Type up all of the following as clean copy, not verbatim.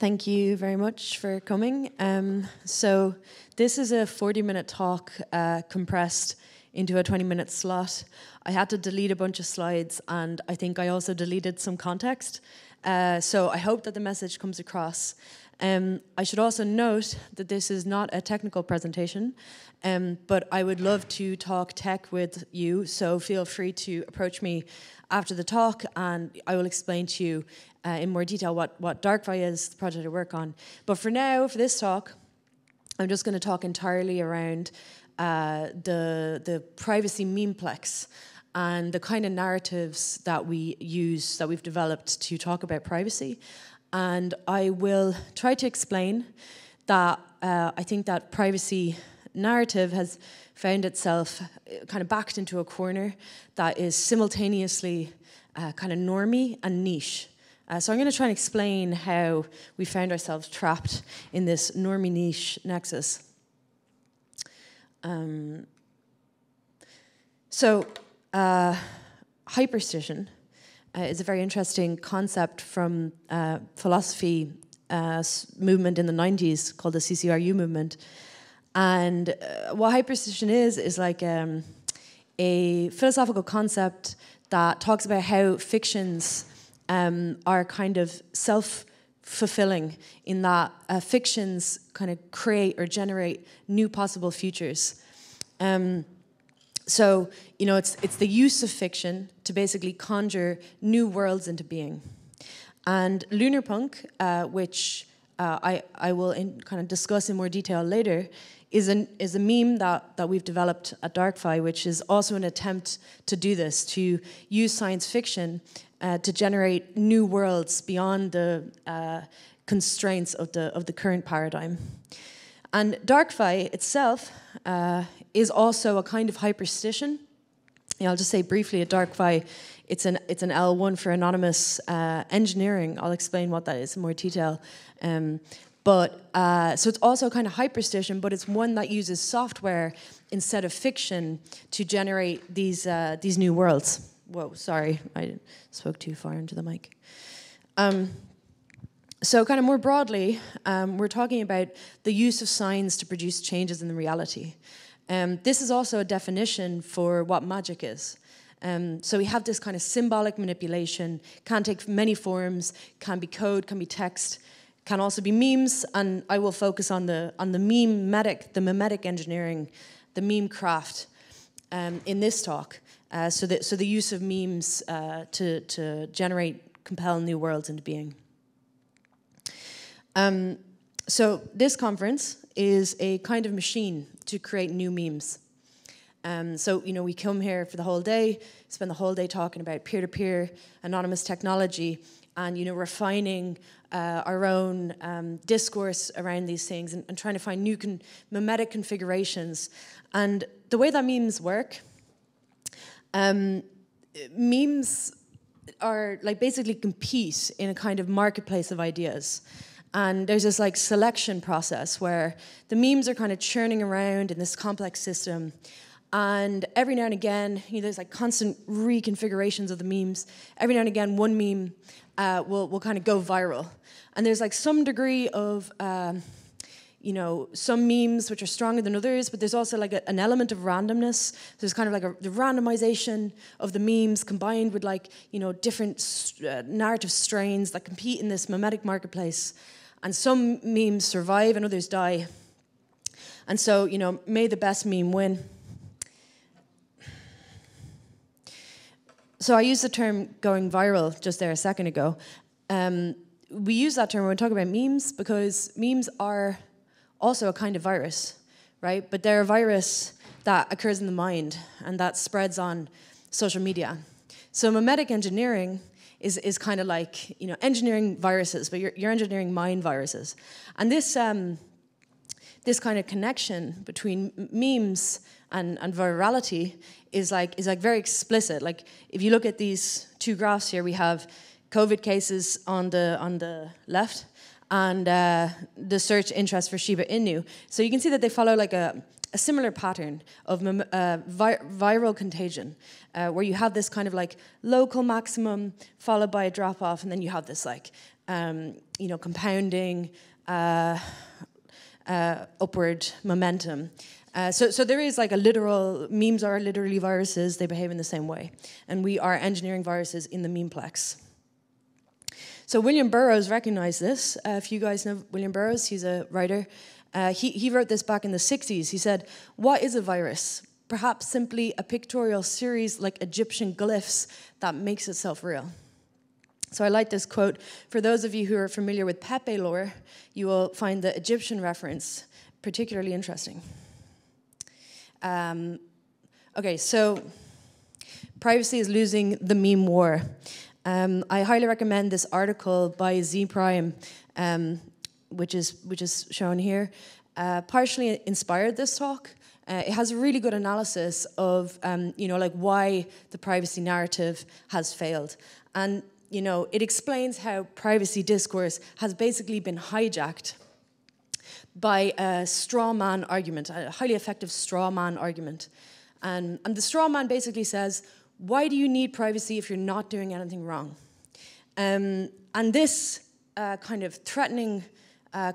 Thank you very much for coming. So this is a 40-minute talk compressed into a 20-minute slot. I had to delete a bunch of slides, and I think I also deleted some context. So I hope that the message comes across. I should also note that this is not a technical presentation, but I would love to talk tech with you, so feel free to approach me after the talk, and I will explain to you in more detail what DarkFi is, the project I work on. But for now, for this talk, I'm just going to talk entirely around the privacy memeplex and the kind of narratives that we use, that we've developed to talk about privacy. And I will try to explain that I think that privacy narrative has found itself kind of backed into a corner that is simultaneously kind of normie and niche. So I'm going to try and explain how we found ourselves trapped in this normie-niche nexus. Hyperstition is a very interesting concept from philosophy movement in the 90s called the CCRU movement. And what hyperstition is like a philosophical concept that talks about how fictions are kind of self-fulfilling in that fictions kind of create or generate new possible futures. So, you know, it's the use of fiction to basically conjure new worlds into being. And Lunarpunk, which I will kind of discuss in more detail later, is a meme that we've developed at DarkFi, which is also an attempt to do this, to use science fiction to generate new worlds beyond the constraints of the current paradigm. And DarkFi itself is also a kind of hyperstition. You know, I'll just say briefly at DarkFi, it's an L1 for anonymous engineering. I'll explain what that is in more detail. So it's also a kind of hyperstition, but it's one that uses software instead of fiction to generate these new worlds. Whoa, sorry, I spoke too far into the mic. So kind of more broadly, we're talking about the use of signs to produce changes in the reality. This is also a definition for what magic is. So we have this kind of symbolic manipulation, can take many forms, can be code, can be text, can also be memes, and I will focus on the memetic engineering, the meme craft in this talk. So the use of memes to compel new worlds into being. So this conference is a kind of machine to create new memes. So, you know, we come here for the whole day, spend the whole day talking about peer-to-peer anonymous technology and, you know, refining our own discourse around these things and trying to find new memetic configurations. And the way that memes work, memes are like basically compete in a kind of marketplace of ideas. And there's this like selection process where the memes are kind of churning around in this complex system. And every now and again, you know, there's like constant reconfigurations of the memes. Every now and again, one meme will kind of go viral. And there's like some degree of, you know, some memes which are stronger than others, but there's also like an element of randomness. So there's kind of like the randomization of the memes combined with like, you know, different narrative strains that compete in this memetic marketplace. And some memes survive and others die. And so, you know, may the best meme win. So I used the term going viral just there a second ago. We use that term when we talk about memes because memes are also a kind of virus, right? But they're a virus that occurs in the mind and that spreads on social media. So memetic engineering is kind of like, you know, engineering viruses, but you're engineering mind viruses. And this this kind of connection between memes and virality is like very explicit. Like if you look at these two graphs here, we have COVID cases on the left and the search interest for Shiba Inu. So you can see that they follow like a similar pattern of viral contagion, where you have this kind of like local maximum followed by a drop-off, and then you have this like compounding upward momentum. So there is like a literal, memes are literally viruses, they behave in the same way. And we are engineering viruses in the memeplex. So William Burroughs recognized this. If you guys know William Burroughs, he's a writer. He wrote this back in the 60s. He said, "What is a virus? Perhaps simply a pictorial series like Egyptian glyphs that makes itself real." So I like this quote. For those of you who are familiar with Pepe lore, you will find the Egyptian reference particularly interesting. Okay, so privacy is losing the meme war. I highly recommend this article by Z Prime, which is shown here. Partially inspired this talk. It has a really good analysis of like why the privacy narrative has failed, and it explains how privacy discourse has basically been hijacked by a straw man argument, a highly effective straw man argument. And the straw man basically says, why do you need privacy if you're not doing anything wrong? And this kind of threatening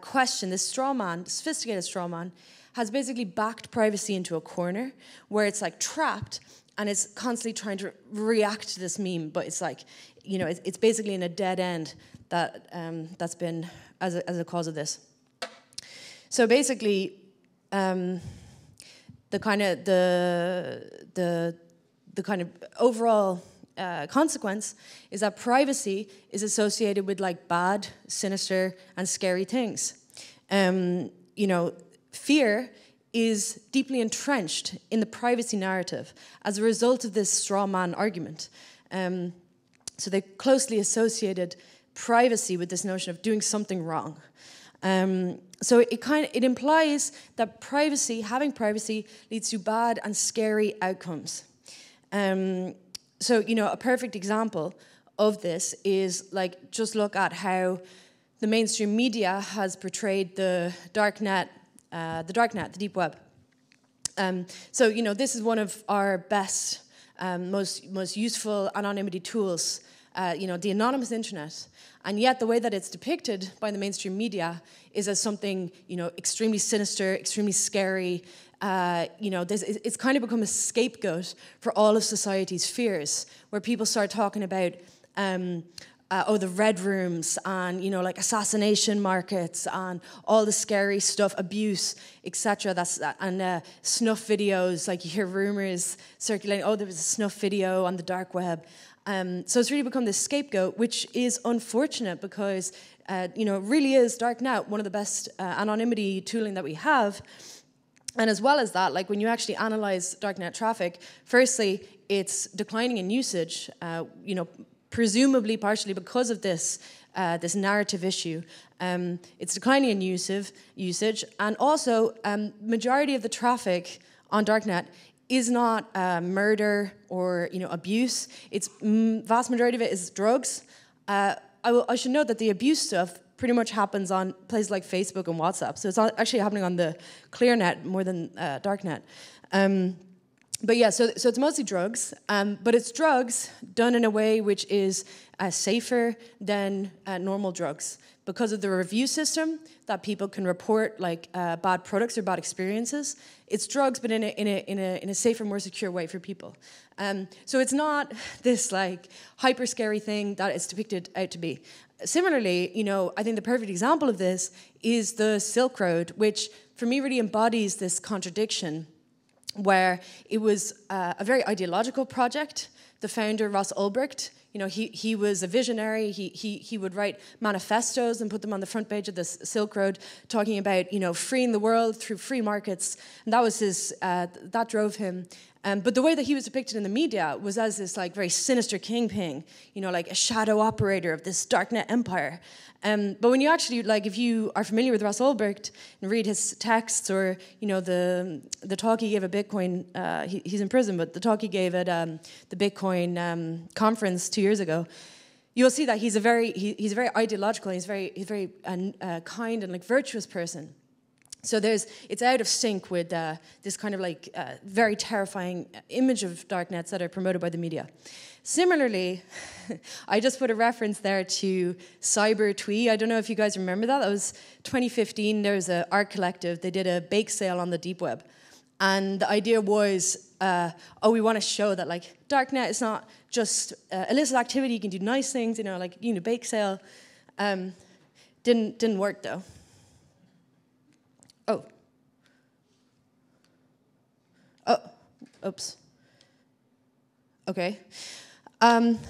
question, this straw man, sophisticated straw man, has basically backed privacy into a corner where it's like trapped and it's constantly trying to react to this meme, but it's like, it's basically in a dead end that's been as a cause of this. So basically, the kind of overall consequence is that privacy is associated with like bad, sinister, and scary things. Fear is deeply entrenched in the privacy narrative as a result of this straw man argument. So they closely associated privacy with this notion of doing something wrong. So it implies that having privacy leads to bad and scary outcomes. So a perfect example of this is like just look at how the mainstream media has portrayed the darknet, the deep web. So this is one of our best, most useful anonymity tools. The anonymous internet. And yet the way that it's depicted by the mainstream media is as something, extremely sinister, extremely scary. It's kind of become a scapegoat for all of society's fears, where people start talking about, the red rooms and, like assassination markets and all the scary stuff, abuse, etc. And snuff videos, like you hear rumors circulating, there was a snuff video on the dark web. So it's really become this scapegoat, which is unfortunate because, it really is darknet, one of the best anonymity tooling that we have. And as well as that, like when you actually analyze darknet traffic, firstly, it's declining in usage, presumably partially because of this narrative issue. It's declining in usage, and also majority of the traffic on darknet is not murder or abuse. It's vast majority of it is drugs. I should note that the abuse stuff pretty much happens on places like Facebook and WhatsApp. So it's actually happening on the clear net more than darknet. But yeah, so it's mostly drugs, but it's drugs done in a way which is safer than normal drugs because of the review system that people can report like bad products or bad experiences. It's drugs, but in a safer, more secure way for people. So it's not this like hyper scary thing that it's depicted out to be. Similarly, I think the perfect example of this is the Silk Road, which for me really embodies this contradiction, where it was a very ideological project. The founder, Ross Ulbricht, he was a visionary. He would write manifestos and put them on the front page of the Silk Road, talking about freeing the world through free markets, and that was that drove him. But the way that he was depicted in the media was as this like very sinister kingpin, like a shadow operator of this darknet empire. But when you actually, like, if you are familiar with Ross Ulbricht and read his texts, or the talk he gave at Bitcoin, he's in prison, but the talk he gave at the Bitcoin conference 2 years ago, you'll see that he's a very ideological, he's very kind and like virtuous person. So it's out of sync with this kind of like very terrifying image of darknets that are promoted by the media. Similarly, I just put a reference there to Cyber Twee. I don't know if you guys remember that. That was 2015. There was an art collective. They did a bake sale on the deep web. And the idea was, we want to show that like darknet is not just illicit activity. You can do nice things, like bake sale. Didn't work though. Oops. Okay.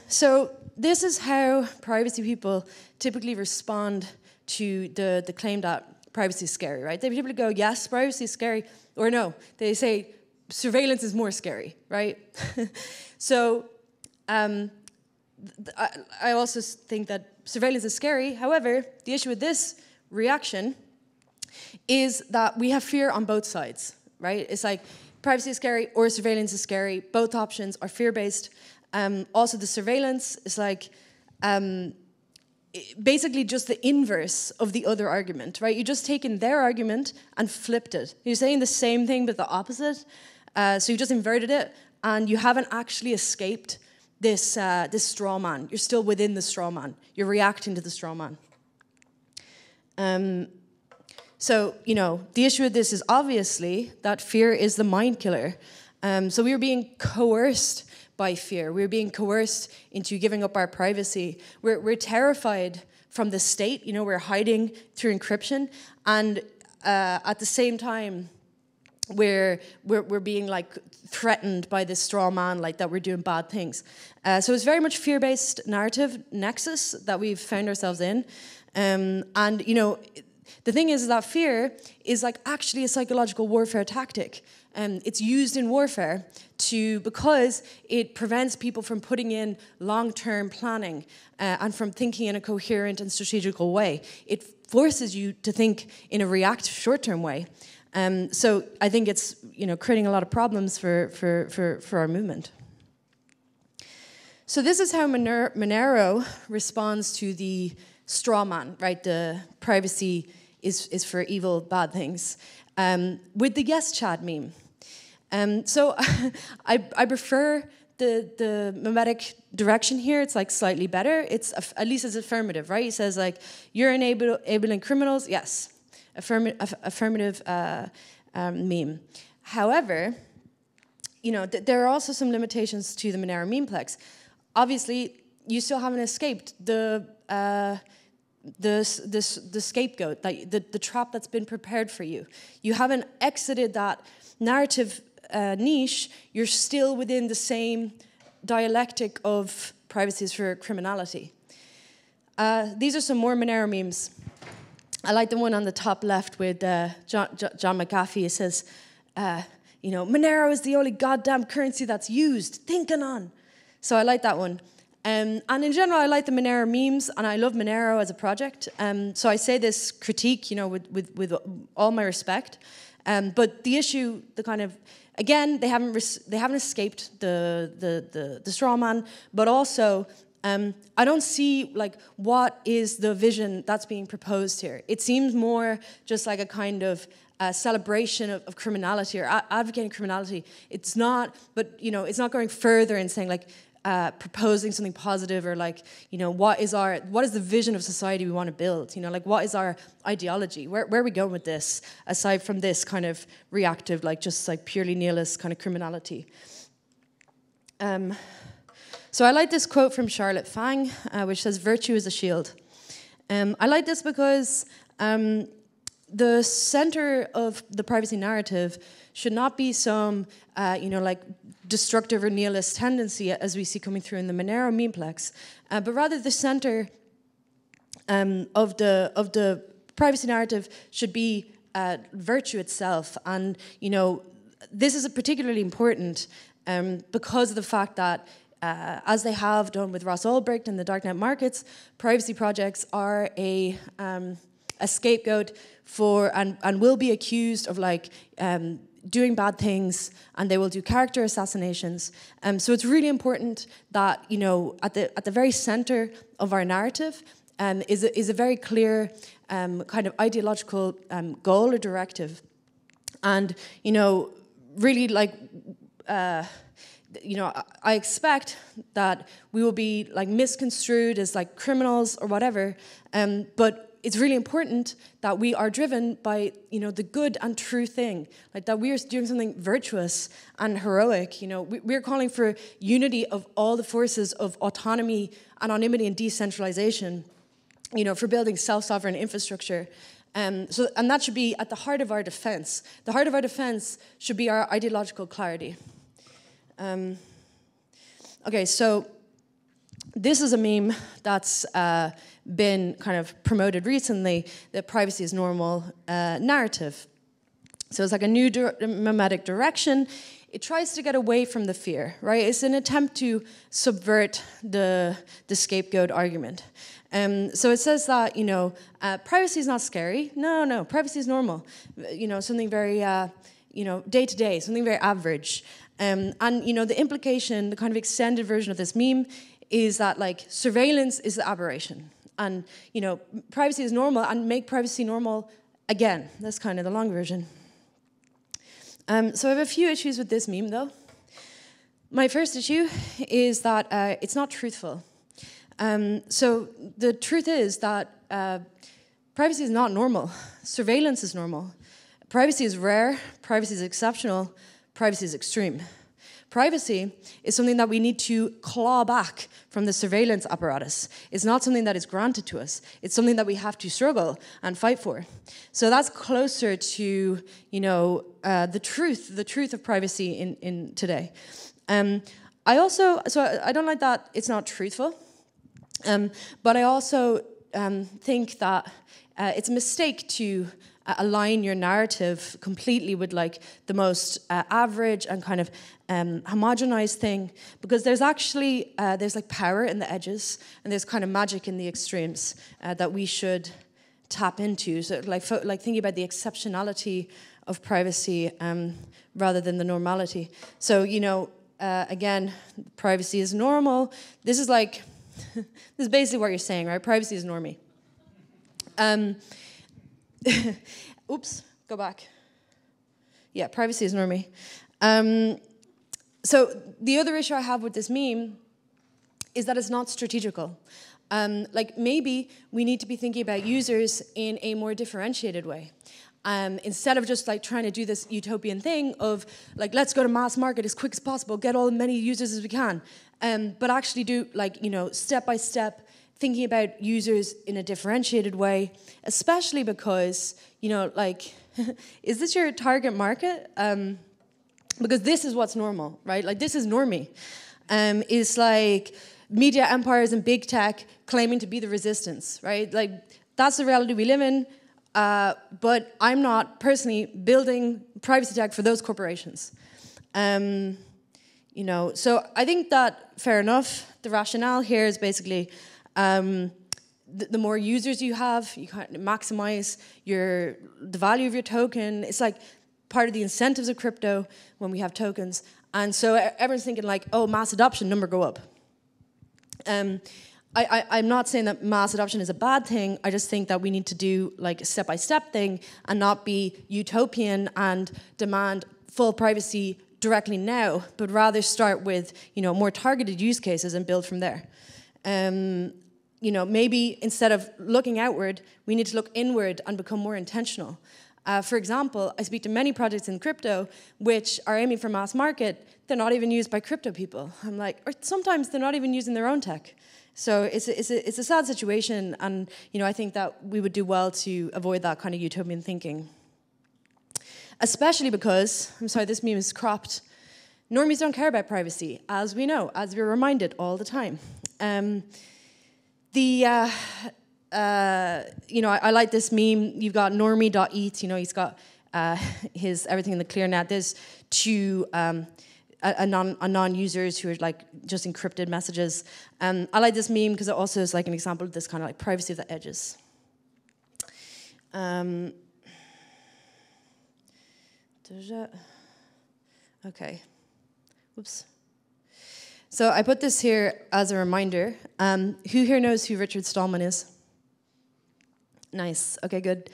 So this is how privacy people typically respond to the claim that privacy is scary, right? They typically go, yes, privacy is scary, or no. They say surveillance is more scary, right? So I also think that surveillance is scary. However, the issue with this reaction is that we have fear on both sides, right? It's like privacy is scary or surveillance is scary. Both options are fear-based. Also, the surveillance is like basically just the inverse of the other argument, right? You've just taken their argument and flipped it. You're saying the same thing but the opposite. So you've just inverted it, and you haven't actually escaped this straw man. You're still within the straw man. You're reacting to the straw man. So, the issue with this is obviously that fear is the mind killer. So we were being coerced by fear. We're being coerced into giving up our privacy. We're terrified from the state. We're hiding through encryption. And at the same time, we're being like threatened by this straw man, like that we're doing bad things. So it's very much fear-based narrative nexus that we've found ourselves in. The thing is that fear is like actually a psychological warfare tactic. It's used in warfare because it prevents people from putting in long-term planning and from thinking in a coherent and strategical way. It forces you to think in a reactive, short-term way. So I think it's creating a lot of problems for our movement. So this is how Monero responds to the straw man, right? The privacy is for evil, bad things, with the yes Chad meme. So I prefer the memetic direction here. It's like slightly better. It's at least it's affirmative, right? He says like, you're enabling criminals. Yes, affirmative meme. However, there are also some limitations to the Monero memeplex. Obviously, you still haven't escaped the scapegoat, the trap that's been prepared for you. You haven't exited that narrative niche. You're still within the same dialectic of privacy is for criminality. These are some more Monero memes. I like the one on the top left with John McAfee. It says, Monero is the only goddamn currency that's used. Think Anon. So I like that one. And in general, I like the Monero memes, and I love Monero as a project. So I say this critique, with all my respect. But the issue, again, they haven't escaped the straw man, but also I don't see what is the vision that's being proposed here. It seems more just like a kind of celebration of criminality or advocating criminality. It's not, but it's not going further and saying proposing something positive or what is the vision of society we want to build? What is our ideology? Where are we going with this? Aside from this kind of reactive, just purely nihilist kind of criminality. So I like this quote from Charlotte Fang, which says, "Virtue is a shield." I like this because the center of the privacy narrative should not be some, destructive or nihilist tendency as we see coming through in the Monero memeplex, but rather the center of the privacy narrative should be virtue itself. And this is particularly important because of the fact that as they have done with Ross Ulbricht and the darknet markets, privacy projects are a scapegoat for and will be accused of doing bad things, and they will do character assassinations. So it's really important that at the very center of our narrative is a very clear kind of ideological goal or directive. And, you know, really like, you know, I expect that we will be like misconstrued as like criminals or whatever, but it's really important that we are driven by, you know, the good and true thing, like that we are doing something virtuous and heroic. You know, we're calling for unity of all the forces of autonomy, anonymity, and decentralization, you know, for building self-sovereign infrastructure. And that should be at the heart of our defense. The heart of our defense should be our ideological clarity. Okay, so this is a meme that's been kind of promoted recently, the privacy is normal narrative. So it's like a new memetic direction. It tries to get away from the fear, right? It's an attempt to subvert the scapegoat argument. So it says that, you know, privacy is not scary. No, privacy is normal. You know, something very, you know, day to day, something very average. And, you know, the implication, the kind of extended version of this meme is that, like, surveillance is the aberration. And, you know, privacy is normal, and make privacy normal again. That's kind of the long version. So I have a few issues with this meme, though. My first issue is that it's not truthful. So the truth is that privacy is not normal. Surveillance is normal. Privacy is rare. Privacy is exceptional. Privacy is extreme. Privacy is something that we need to claw back from the surveillance apparatus. It's not something that is granted to us. It's something that we have to struggle and fight for. So that's closer to, you know, the truth of privacy in today. I don't like that it's not truthful, but I also think that it's a mistake to align your narrative completely with like the most average and kind of homogenized thing, because there's actually there's like power in the edges and there's kind of magic in the extremes that we should tap into. So like thinking about the exceptionality of privacy rather than the normality. So, you know, again, privacy is normal. This is like this is basically what you're saying, right? Privacy is normie. Oops, go back. Yeah, privacy is normie. So the other issue I have with this meme is that it's not strategical. Like maybe we need to be thinking about users in a more differentiated way. Instead of just like trying to do this utopian thing of like, let's go to mass market as quick as possible, get all as many users as we can, but actually do like, you know, step by step, thinking about users in a differentiated way, especially because, you know, like, is this your target market? Because this is what's normal, right? Like, this is normie. It's like media empires and big tech claiming to be the resistance, right? Like, that's the reality we live in, but I'm not personally building privacy tech for those corporations. You know, so I think that, fair enough, the rationale here is basically the more users you have, you kind of maximize the value of your token. It's like part of the incentives of crypto when we have tokens. And so everyone's thinking like, oh, mass adoption, number go up. I'm not saying that mass adoption is a bad thing. I just think that we need to do like a step-by-step thing and not be utopian and demand full privacy directly now, but rather start with, you know, more targeted use cases and build from there. You know, maybe instead of looking outward, we need to look inward and become more intentional. For example, I speak to many projects in crypto which are aiming for mass market. They're not even used by crypto people. I'm like, or sometimes they're not even using their own tech. So it's a sad situation, and you know, I think that we would do well to avoid that kind of utopian thinking. Especially because, I'm sorry, this meme is cropped. Normies don't care about privacy, as we know, as we're reminded all the time. You know, I like this meme. You've got normie.eat, you know, he's got his everything in the clear net. There's two Anon users who are like just encrypted messages. I like this meme because it also is like an example of this kind of like privacy of the edges. Okay. Whoops. So I put this here as a reminder. Who here knows who Richard Stallman is? Nice. Okay, good.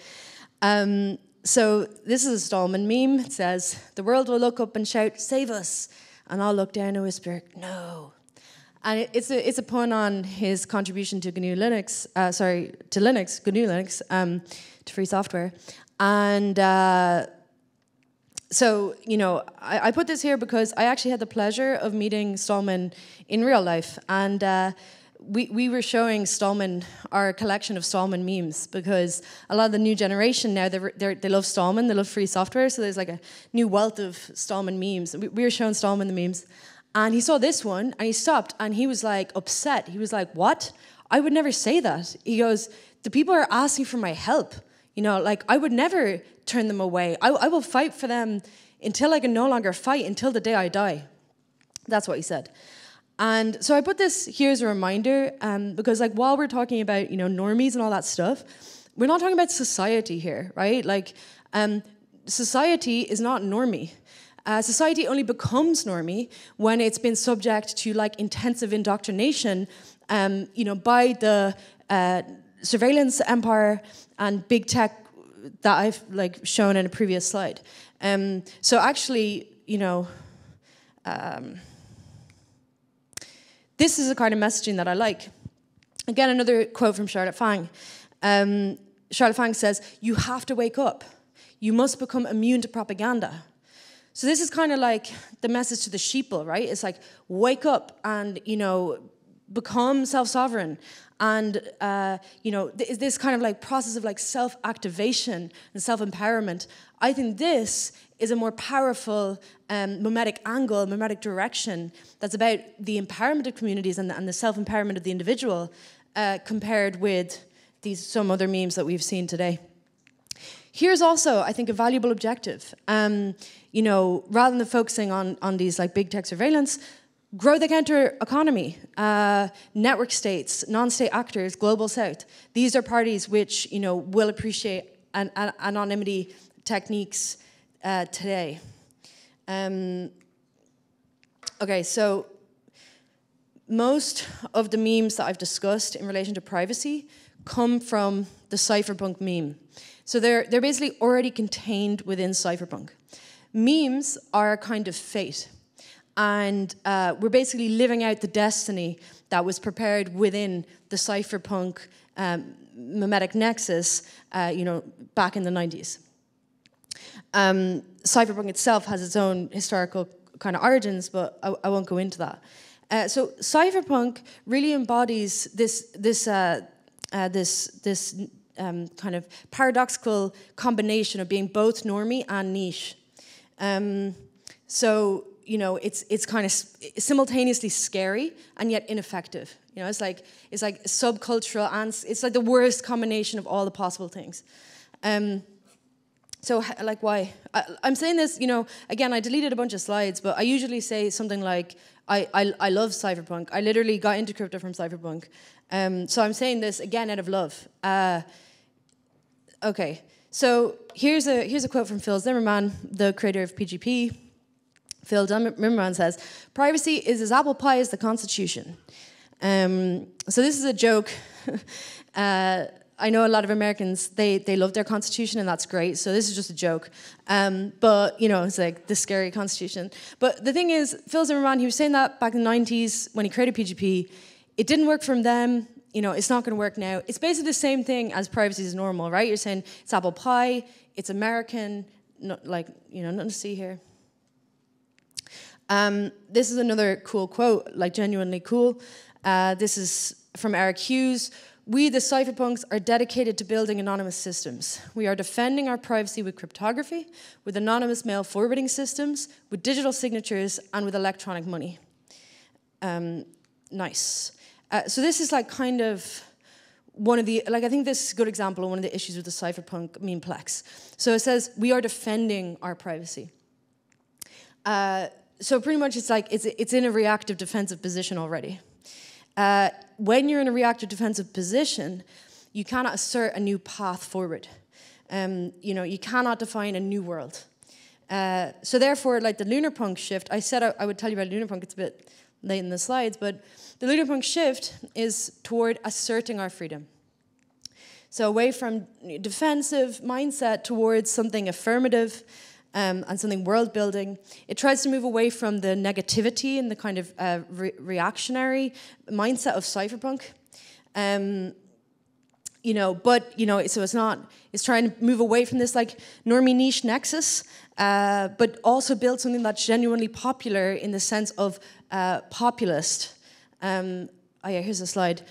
So this is a Stallman meme. It says, "The world will look up and shout, 'Save us!' And I'll look down and whisper, 'No.'" And it's a pun on his contribution to GNU Linux, GNU Linux, to free software. And so, you know, I put this here because I actually had the pleasure of meeting Stallman in real life. And we were showing Stallman our collection of Stallman memes, because a lot of the new generation now, they love Stallman, they love free software, so there's like a new wealth of Stallman memes. We were showing Stallman the memes, and he saw this one, and he stopped, and he was like upset. He was like, "What? I would never say that." He goes, "The people are asking for my help. You know, like, I would never turn them away. I will fight for them until I can no longer fight, until the day I die." That's what he said. And so I put this here as a reminder, because like while we're talking about, you know, normies and all that stuff, we're not talking about society here, right? Like, society is not normie. Society only becomes normie when it's been subject to like intensive indoctrination, you know, by the surveillance empire and big tech that I've like shown in a previous slide. So actually, you know, this is the kind of messaging that I like. Again, another quote from Charlotte Fang. Charlotte Fang says, "You have to wake up. You must become immune to propaganda." So this is kind of like the message to the sheeple, right? It's like, wake up and, you know, become self-sovereign. And, you know, this kind of like process of like self-activation and self-empowerment. I think this is a more powerful memetic angle, memetic direction that's about the empowerment of communities and the self-empowerment of the individual, compared with some other memes that we've seen today. Here's also, I think, a valuable objective. You know, rather than focusing on these like big tech surveillance, grow the counter economy, network states, non-state actors, global south. These are parties which, you know, will appreciate anonymity techniques today. Okay, so most of the memes that I've discussed in relation to privacy come from the cypherpunk meme. So they're basically already contained within cypherpunk. Memes are a kind of fate. And we're basically living out the destiny that was prepared within the cypherpunk memetic nexus, you know, back in the 90s. Cypherpunk itself has its own historical kind of origins, but I won't go into that. So cypherpunk really embodies this kind of paradoxical combination of being both normie and niche. So, you know, it's kind of simultaneously scary and yet ineffective. You know, it's like subcultural, and it's like the worst combination of all the possible things. So, like, why? I'm saying this, you know, again, I deleted a bunch of slides, but I usually say something like, I love cypherpunk. I literally got into crypto from cypherpunk. So I'm saying this, again, out of love. Okay, so here's a quote from Phil Zimmermann, the creator of PGP. Phil Zimmermann says, "Privacy is as apple pie as the Constitution." So this is a joke. I know a lot of Americans, they love their Constitution, and that's great. So this is just a joke. But, you know, it's like the scary Constitution. But the thing is, Phil Zimmermann, he was saying that back in the 90s when he created PGP. It didn't work for them. You know, it's not going to work now. It's basically the same thing as privacy is normal, right? You're saying it's apple pie, it's American, not like, you know, nothing to see here. This is another cool quote, like genuinely cool. This is from Eric Hughes. "We, the cypherpunks, are dedicated to building anonymous systems. We are defending our privacy with cryptography, with anonymous mail forwarding systems, with digital signatures, and with electronic money." Nice. So this is like kind of one of the, like I think this is a good example of one of the issues with the cypherpunk memeplex. So it says, we are defending our privacy. So pretty much it's like, it's in a reactive defensive position already. When you're in a reactive defensive position, you cannot assert a new path forward. You know, you cannot define a new world. So therefore, like the Lunarpunk shift, I said I would tell you about Lunarpunk, it's a bit late in the slides, but the Lunarpunk shift is toward asserting our freedom. So away from defensive mindset towards something affirmative and something world building. It tries to move away from the negativity and the kind of reactionary mindset of cypherpunk. So it's trying to move away from this like normie niche nexus, but also build something that's genuinely popular in the sense of populist. Here's a slide.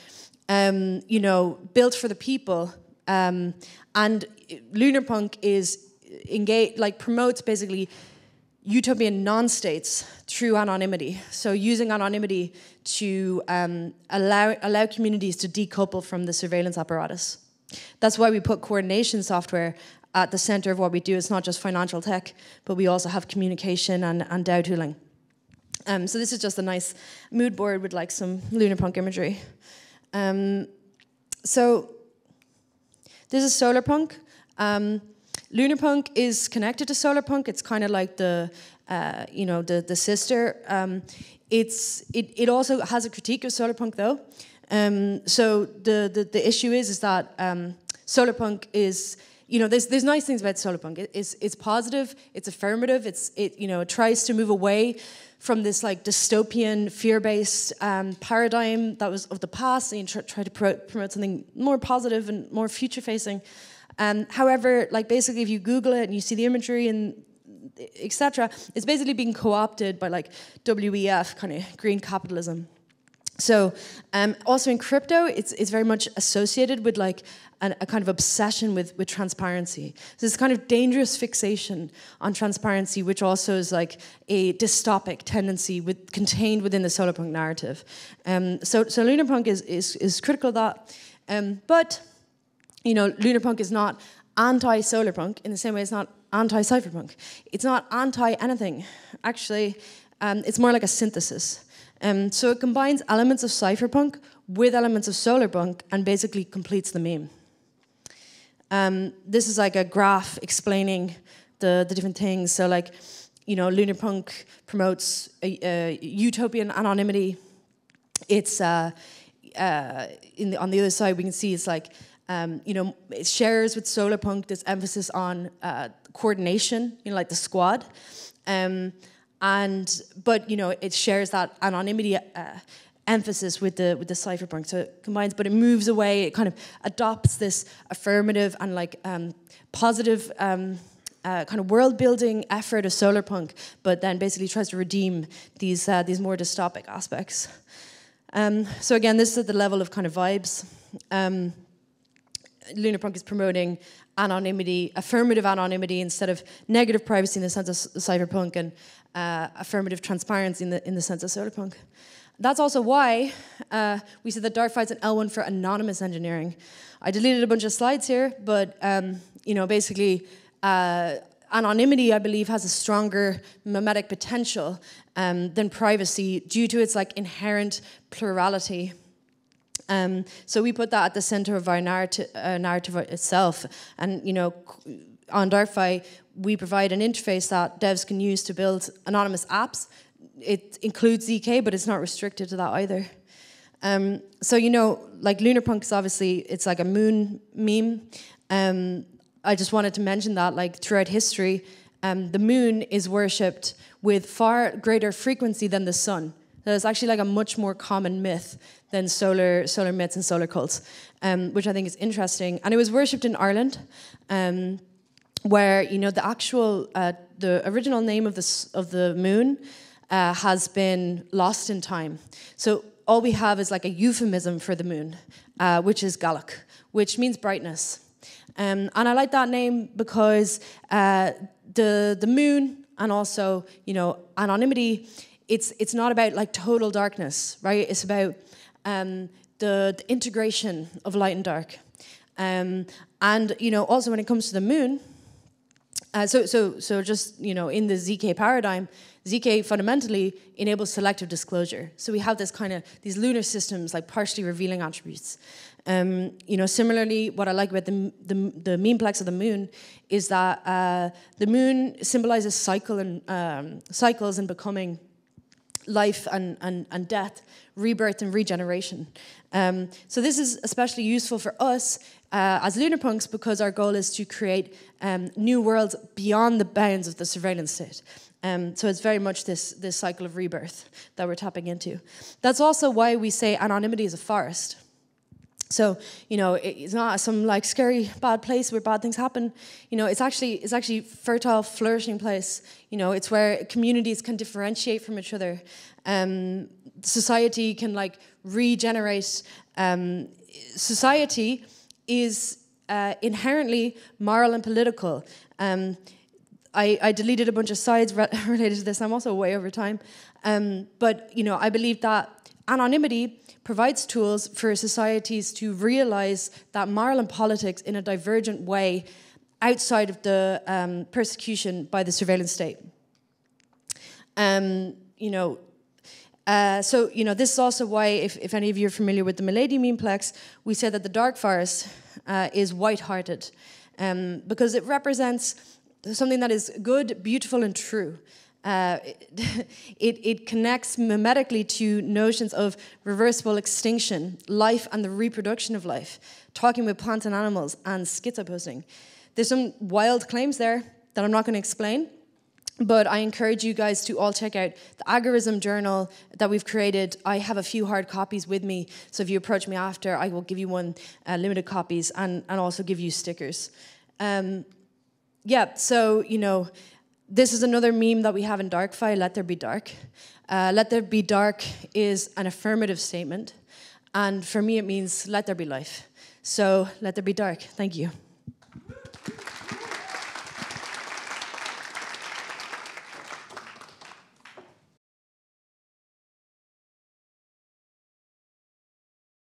Built for the people. And Lunarpunk is engaged, like promotes basically utopian non-states through anonymity. So using anonymity to allow communities to decouple from the surveillance apparatus. That's why we put coordination software at the center of what we do. It's not just financial tech, but we also have communication and DAO tooling. So this is just a nice mood board with like some Lunarpunk imagery. So this is Solarpunk. Lunarpunk is connected to Solarpunk. It's kind of like the sister. It also has a critique of Solarpunk though. So the issue is that Solarpunk is, there's nice things about Solarpunk. It's positive. It's affirmative. It tries to move away from this like dystopian, fear-based paradigm that was of the past, and try to promote something more positive and more future-facing. However, like basically, if you Google it and you see the imagery and etc., it's basically being co-opted by like WEF, kind of green capitalism. So also in crypto, it's very much associated with like a kind of obsession with transparency. So this kind of dangerous fixation on transparency, which also is like a dystopic tendency contained within the Solarpunk narrative. So Lunarpunk is critical of that. But Lunarpunk is not anti-Solarpunk in the same way it's not anti-cypherpunk. It's not anti-anything. Actually, it's more like a synthesis. So it combines elements of cypherpunk with elements of Solarpunk and basically completes the meme. This is like a graph explaining the different things. So like, Lunarpunk promotes utopian anonymity. It's on the other side we can see it's like it shares with Solarpunk this emphasis on coordination, like the squad. But it shares that anonymity emphasis with the cypherpunk. So it combines, but it moves away. It kind of adopts this affirmative and like positive kind of world-building effort of Solarpunk, but then basically tries to redeem these more dystopic aspects. So again, this is at the level of kind of vibes. Lunarpunk is promoting anonymity, affirmative anonymity instead of negative privacy in the sense of cypherpunk, and affirmative transparency in the sense of Solarpunk. That's also why we said that Darkfight's an L1 for anonymous engineering. I deleted a bunch of slides here, but basically anonymity, I believe, has a stronger memetic potential than privacy due to its like inherent plurality. So we put that at the center of our narrative itself. And, on Darkfight, we provide an interface that devs can use to build anonymous apps. It includes ZK, but it's not restricted to that either. So, like Lunarpunk is obviously, it's like a moon meme. I just wanted to mention that, like, throughout history, the moon is worshipped with far greater frequency than the sun. So it's actually like a much more common myth than solar myths and solar cults, which I think is interesting. And it was worshipped in Ireland, where the actual the original name of the moon has been lost in time. So all we have is like a euphemism for the moon, which is Galach, which means brightness. And I like that name because the moon and also anonymity. It's not about like total darkness, right? It's about the integration of light and dark, and also when it comes to the moon. So just in the ZK paradigm, ZK fundamentally enables selective disclosure. So we have these lunar systems like partially revealing attributes. Similarly, what I like about the memeplex of the moon is that the moon symbolizes cycles and becoming. life and death, rebirth and regeneration. So this is especially useful for us as Lunarpunks because our goal is to create new worlds beyond the bounds of the surveillance state. So it's very much this cycle of rebirth that we're tapping into. That's also why we say anonymity is a forest. So, you know, it's not some like scary bad place where bad things happen. You know, it's actually fertile, flourishing place. You know, it's where communities can differentiate from each other. Society can like regenerate. Society is inherently moral and political. I deleted a bunch of slides related to this. I'm also way over time. But, you know, I believe that anonymity provides tools for societies to realize that moral and politics in a divergent way outside of the persecution by the surveillance state. So, this is also why, if any of you are familiar with the Milady memeplex, we say that the dark forest is white-hearted because it represents something that is good, beautiful, and true. It connects memetically to notions of reversible extinction, life and the reproduction of life, talking with plants and animals, and schizoposting. There's some wild claims there that I'm not going to explain, but I encourage you guys to all check out the Agorism journal that we've created. I have a few hard copies with me, so if you approach me after, I will give you one, limited copies, and also give you stickers. This is another meme that we have in Darkfy, Let There Be Dark. Let There Be Dark is an affirmative statement. And for me, it means let there be life. So let there be dark. Thank you.